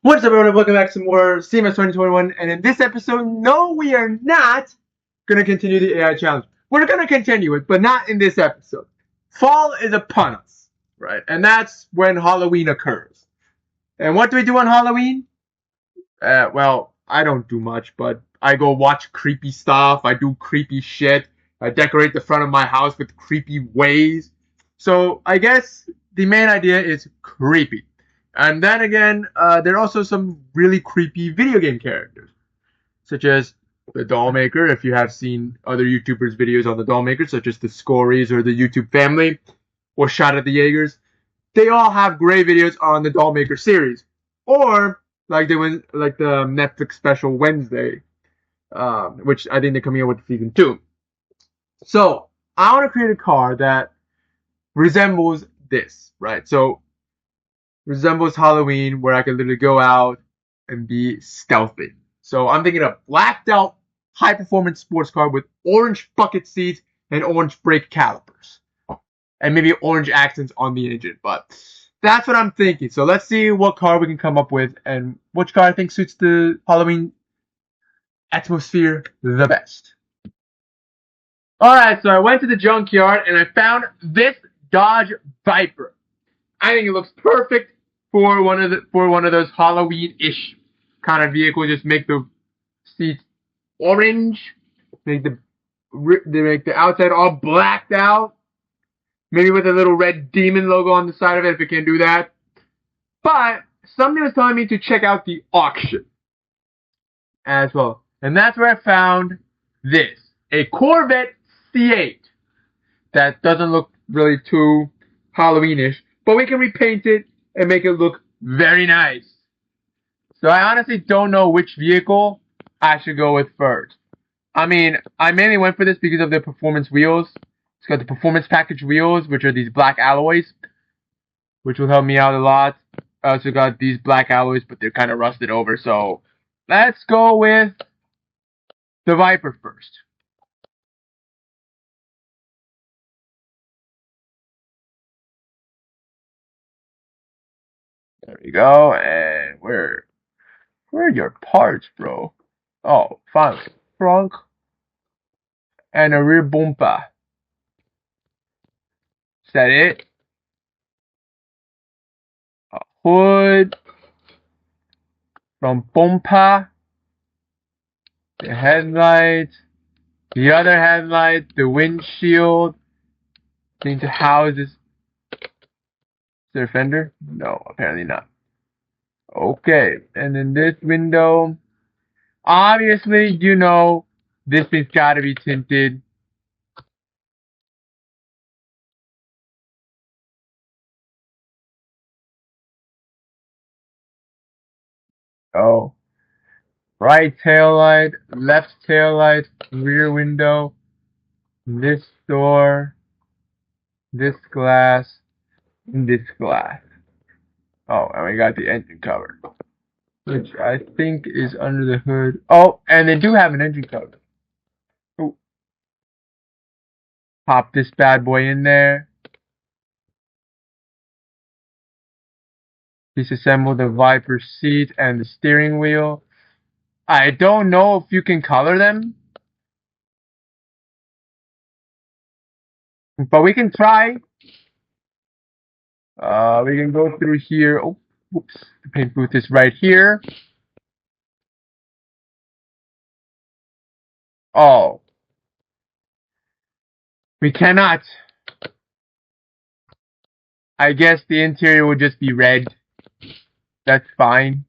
What's up, everyone? Welcome back to some more CMS2021. And in this episode, no, we are not going to continue the AI challenge. We're going to continue it, but not in this episode. Fall is upon us, right? And that's when Halloween occurs. And what do we do on Halloween? Well, I don't do much, but I go watch creepy stuff. I do creepy shit. I decorate the front of my house with creepy ways. So I guess the main idea is creepy. And then again, there are also some really creepy video game characters, such as the Doll Maker. If you have seen other YouTubers' videos on the Doll Maker, such as the Scories or the YouTube Family, or Shot at the Jaegers, they all have great videos on the Doll Maker series. Or like the Netflix special Wednesday, which I think they're coming out with season 2. So I want to create a car that resembles this, right? So resembles Halloween, where I can literally go out and be stealthy. So I'm thinking of blacked out high performance sports car with orange bucket seats and orange brake calipers. And maybe orange accents on the engine. But that's what I'm thinking. So let's see what car we can come up with and which car I think suits the Halloween atmosphere the best. Alright, so I went to the junkyard and I found this Dodge Viper. I think it looks perfect for one of those Halloween-ish kind of vehicles. Just make the seats orange, make the outside all blacked out, maybe with a little red demon logo on the side of it if it can do that. But something was telling me to check out the auction as well, and that's where I found this, a Corvette C8 that doesn't look really too Halloween-ish. But we can repaint it and make it look very nice. So I honestly don't know which vehicle I should go with first. I mean, I mainly went for this because of the performance wheels. It's got the performance package wheels, which are these black alloys, which will help me out a lot. I also got these black alloys, but they're kind of rusted over. So let's go with the Viper first. There we go, and where are your parts, bro? Oh, finally. Trunk and a rear bumper. Is that it? A hood. From bumper. The headlights. The other headlight. The windshield. Need to house this. Is there a fender? No, apparently not. Okay, and then this window. Obviously, you know, this thing's gotta be tinted. Oh. Right tail light, left tail light, rear window, this door, this glass, and this glass. Oh, and we got the engine cover, which I think is under the hood. Oh, and they do have an engine cover. Ooh. Pop this bad boy in there. Disassemble the Viper seat and the steering wheel. I don't know if you can color them, but we can try. We can go through here. Oh, whoops. The paint booth is right here. Oh. We cannot. I guess the interior will just be red. That's fine.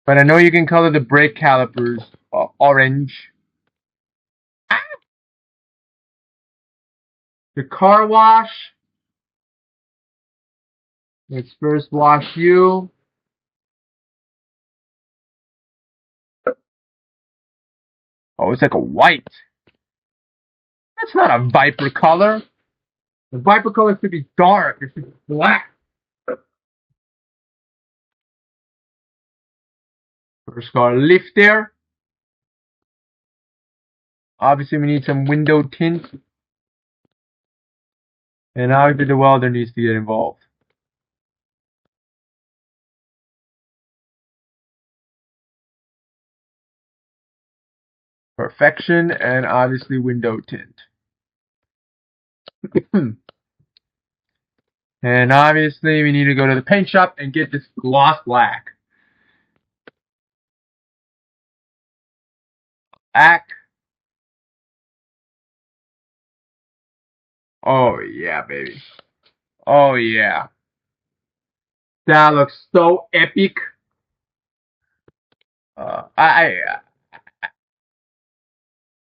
But I know you can color the brake calipers orange. Ah! The car wash. Let's first wash you. Oh, it's like a white. That's not a Viper color. The Viper color should be dark. It should be black. First car lift there. Obviously, we need some window tint. And obviously, the welder needs to get involved. Perfection and obviously window tint. And obviously, we need to go to the paint shop and get this gloss black. Black. Oh, yeah, baby. Oh, yeah. That looks so epic. Can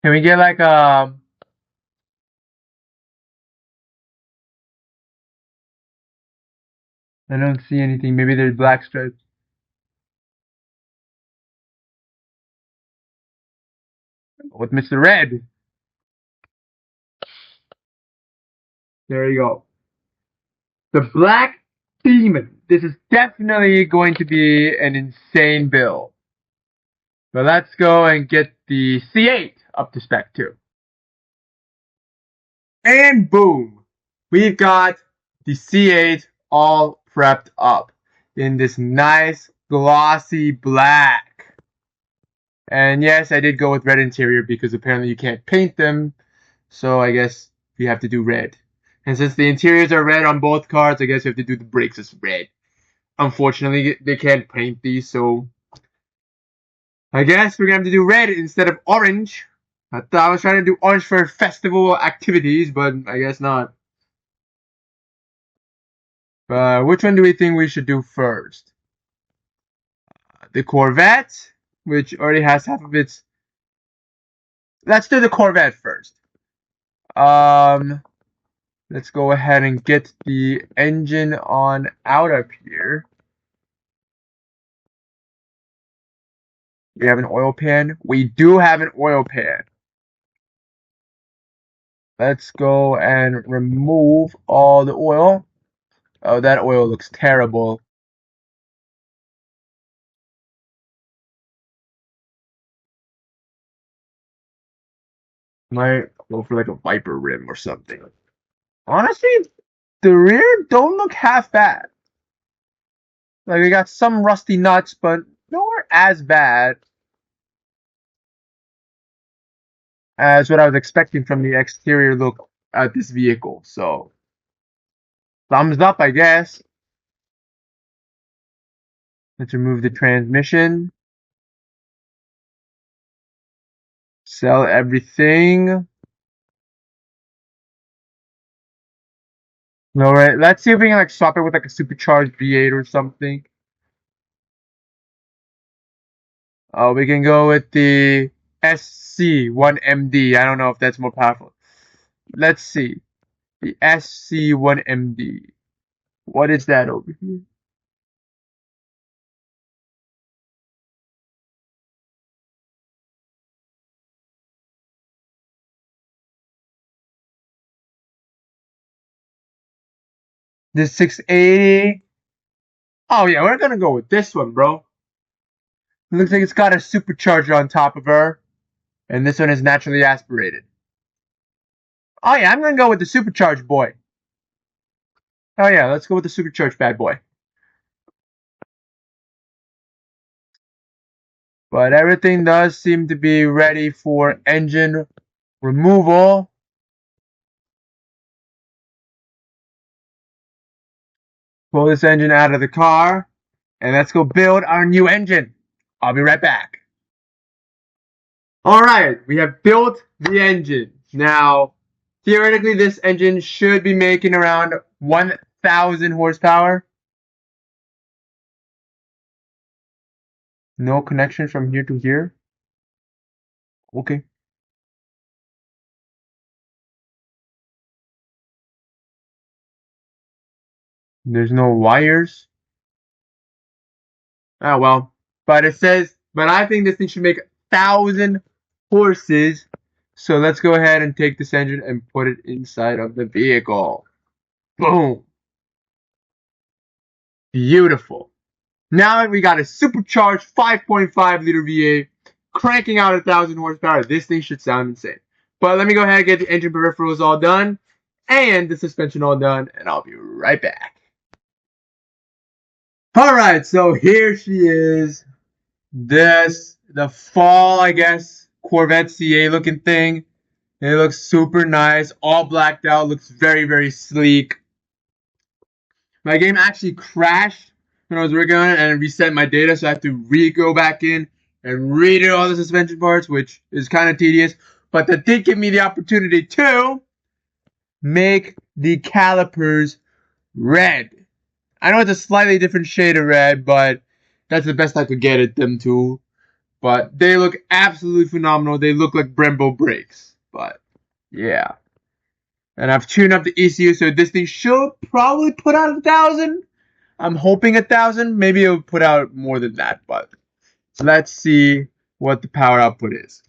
we get like I don't see anything. Maybe there's black stripes. With Mr. Red. There you go. The Black Demon. This is definitely going to be an insane build. But let's go and get the C8 up to spec too. And boom! We've got the C8 all prepped up in this nice glossy black. And yes, I did go with red interior because apparently you can't paint them. So I guess we have to do red. And since the interiors are red on both cars, I guess we have to do the brakes as red. Unfortunately, they can't paint these, so I guess we're gonna have to do red instead of orange. I thought I was trying to do orange for festival activities, but I guess not. Which one do we think we should do first? The Corvette, which already has half of its. Let's do the Corvette first. Let's go ahead and get the engine on out of here. We have an oil pan. We do have an oil pan. Let's go and remove all the oil. Oh, that oil looks terrible. Might go for like a Viper rim or something. Honestly, the rear don't look half bad. Like, we got some rusty nuts, but nowhere as bad as what I was expecting from the exterior look at this vehicle. So, thumbs up, I guess. Let's remove the transmission. Sell everything. Alright, let's see if we can like swap it with like a supercharged V8 or something. Oh, we can go with the SC1MD. I don't know if that's more powerful. Let's see. The SC1MD. What is that over here? The 680. Oh yeah, we're gonna go with this one, bro. It looks like it's got a supercharger on top of her. And this one is naturally aspirated. Oh yeah, I'm gonna go with the supercharged boy. Oh yeah, let's go with the supercharged bad boy. But everything does seem to be ready for engine removal. Pull this engine out of the car. And let's go build our new engine. I'll be right back. Alright, we have built the engine. Now, theoretically, this engine should be making around 1,000 horsepower. No connection from here to here. Okay. There's no wires. Oh well. But it says, but I think this thing should make 1,000 horses. So let's go ahead and take this engine and put it inside of the vehicle. Boom. Beautiful. Now we got a supercharged 5.5 liter V8 cranking out 1,000 horsepower. This thing should sound insane. But let me go ahead and get the engine peripherals all done and the suspension all done, and I'll be right back. Alright, so here she is. The fall, I guess, Corvette C8 looking thing. It looks super nice, all blacked out, looks very, very sleek. My game actually crashed when I was working on it and reset my data, so I have to go back in and redo all the suspension parts, which is kind of tedious. But that did give me the opportunity to make the calipers red. I know it's a slightly different shade of red, but that's the best I could get at them to. But they look absolutely phenomenal. They look like Brembo brakes. But yeah. And I've tuned up the ECU, so this thing should probably put out 1,000. I'm hoping 1,000. Maybe it'll put out more than that, but let's see what the power output is.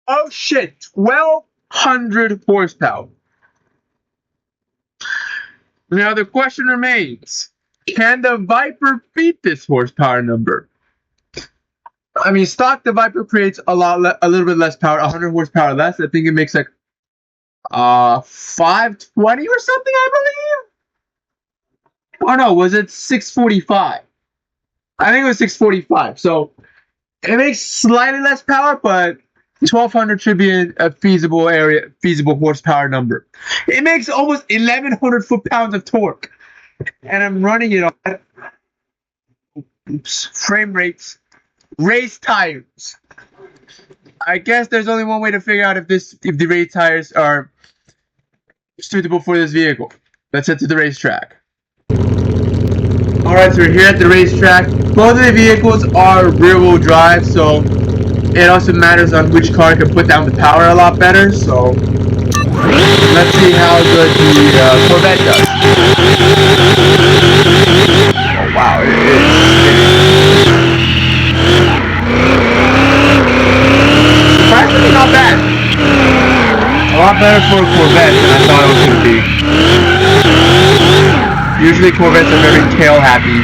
Oh shit, 1,200 horsepower. Now the question remains, can the Viper beat this horsepower number? I mean, stock the Viper creates a little bit less power, 100 horsepower less. I think it makes like 520 or something, I believe. Oh no, was it 645? I think it was 645. So it makes slightly less power, but 1,200 should be a feasible horsepower number. It makes almost 1,100 foot-pounds of torque, and I'm running it on frame rates, race tires. I guess there's only one way to figure out if the race tires are suitable for this vehicle. Let's head to the racetrack. All right, so we're here at the racetrack. Both of the vehicles are rear-wheel drive, so it also matters on which car can put down the power a lot better, so let's see how good the Corvette does. Oh wow, it is surprisingly not bad. A lot better for a Corvette than I thought it was going to be. Usually Corvettes are very tail happy.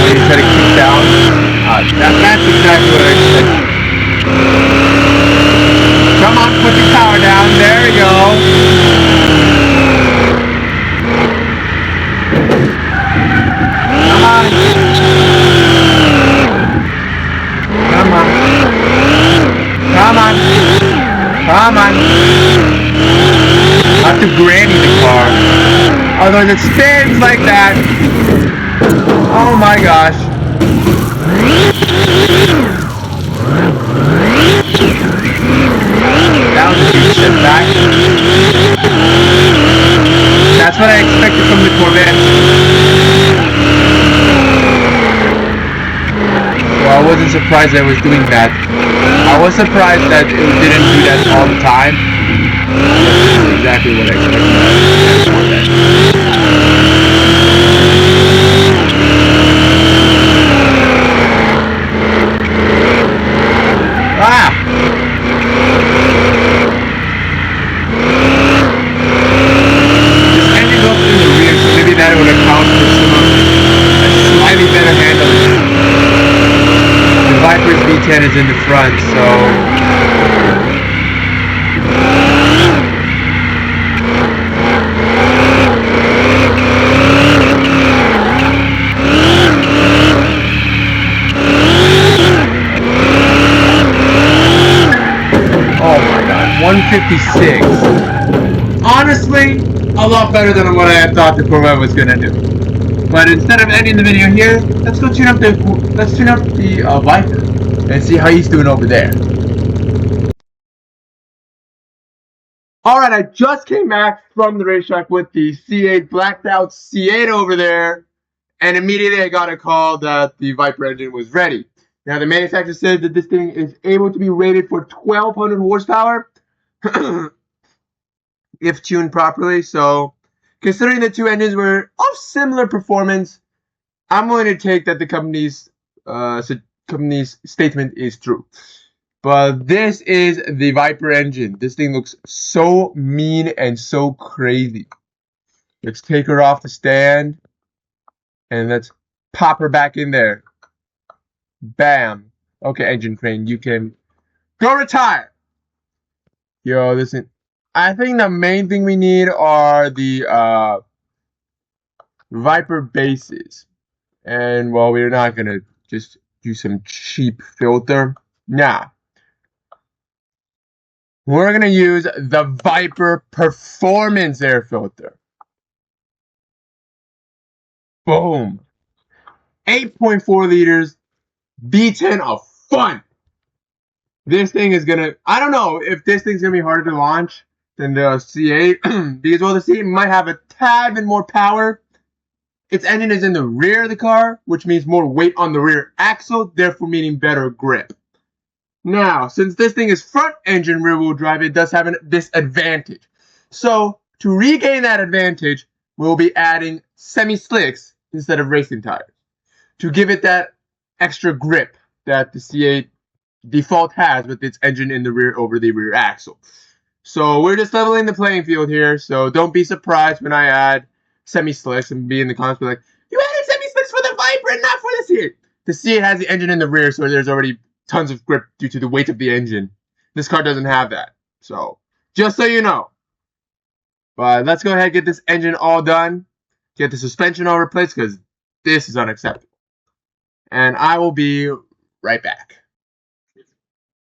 You try to kick down. That's exactly what I expected. Come on, put the power down. There we go. Come on. Come on. Come on. Come on. I have to granny the car. Otherwise it spins like that. Oh my gosh. That was a huge setback. That's what I expected from the Corvette. Well, I wasn't surprised that it was doing that. I was surprised that it didn't do that all the time. That's exactly what I expected from the Corvette. That would account for a slightly better handling. The Viper's V10 is in the front, so oh my god, 156. Honestly, a lot better than what I thought the Corvette was gonna do. But instead of ending the video here, let's tune up the Viper and see how he's doing over there. Alright, I just came back from the racetrack with the C8 blacked out C8 over there, and immediately I got a call that the Viper engine was ready. Now the manufacturer said that this thing is able to be rated for 1200 horsepower if tuned properly. So considering the two engines were of similar performance, I'm going to take that the company's statement is true. But this is the Viper engine. This thing looks so mean and so crazy. Let's take her off the stand. And let's pop her back in there. Bam. Okay, engine crane, you can go retire. Yo, listen. I think the main thing we need are the Viper bases. And, well, we're not going to just do some cheap filter. Nah. We're going to use the Viper Performance Air Filter. Boom. 8.4 liters. V10 of fun. This thing is going to... I don't know if this thing's going to be harder to launch than the C8. Because, well, the C8 might have a tad bit more power. Its engine is in the rear of the car, which means more weight on the rear axle, therefore meaning better grip. Now, since this thing is front engine rear wheel drive, it does have a disadvantage. So, to regain that advantage, we'll be adding semi-slicks instead of racing tires to give it that extra grip that the C8 default has with its engine in the rear over the rear axle. So, we're just leveling the playing field here, so don't be surprised when I add semi-slicks and be in the comments be like, you added semi-slicks for the Viper and not for the C8. The C8 has the engine in the rear, so there's already tons of grip due to the weight of the engine. This car doesn't have that. So, just so you know. But let's go ahead and get this engine all done. Get the suspension all replaced because this is unacceptable. And I will be right back.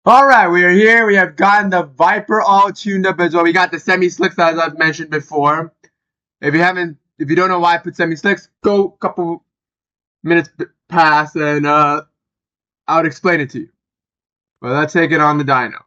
Alright, we are here. We have gotten the Viper all tuned up as well. We got the semi-slicks as I've mentioned before. If you don't know why I put semi-slicks, go a couple minutes past and I would explain it to you. But let's take it on the dyno.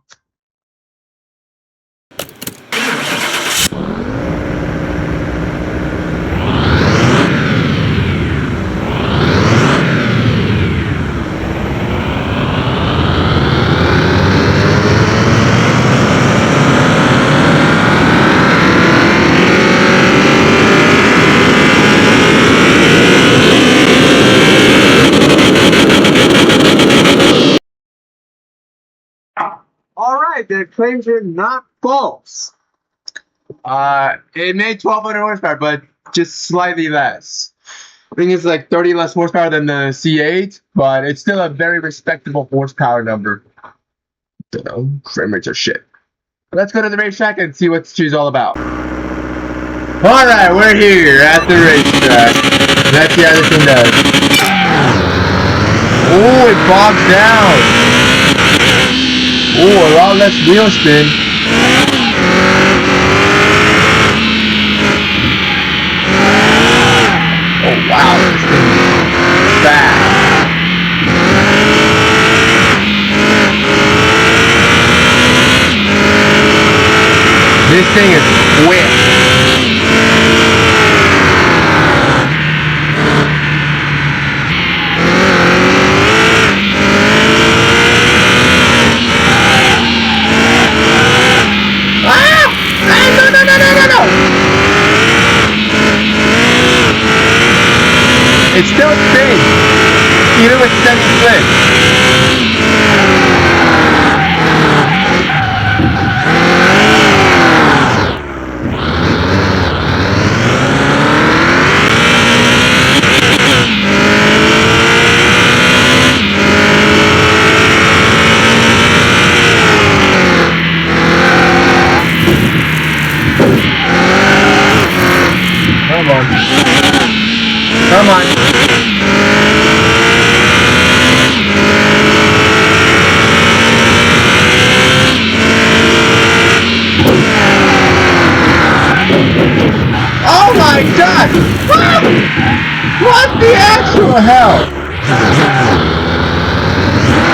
Alright, the claims are not false. It made 1200 horsepower, but just slightly less. I think it's like 30 less horsepower than the C8, but it's still a very respectable horsepower number. You know, frame rates are shit. Let's go to the racetrack and see what she's all about. Alright, we're here at the racetrack. Let's see how this thing does. Oh, it bogs down. Oh, a lot less wheel spin. Oh wow, this thing is fast. This thing is quick. It still spins, even with semi-slicks. Come on. Come on. Oh my god! What the actual hell?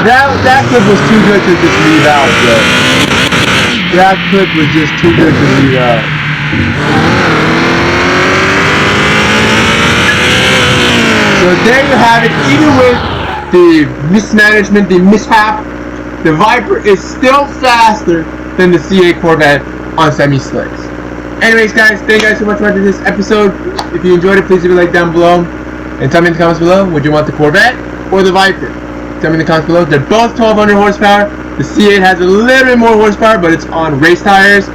That clip was too good to just leave out, though. That clip was just too good to leave out. So there you have it. Even with the mismanagement, the mishap, the Viper is still faster than the C8 Corvette on semi-slicks. Anyways, guys, thank you guys so much for watching this episode. If you enjoyed it, please leave a like down below. And tell me in the comments below, would you want the Corvette or the Viper? Tell me in the comments below. They're both 1200 horsepower. The C8 has a little bit more horsepower, but it's on race tires.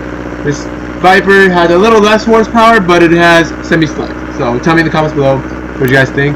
This Viper has a little less horsepower, but it has semi-slicks. So tell me in the comments below what you guys think.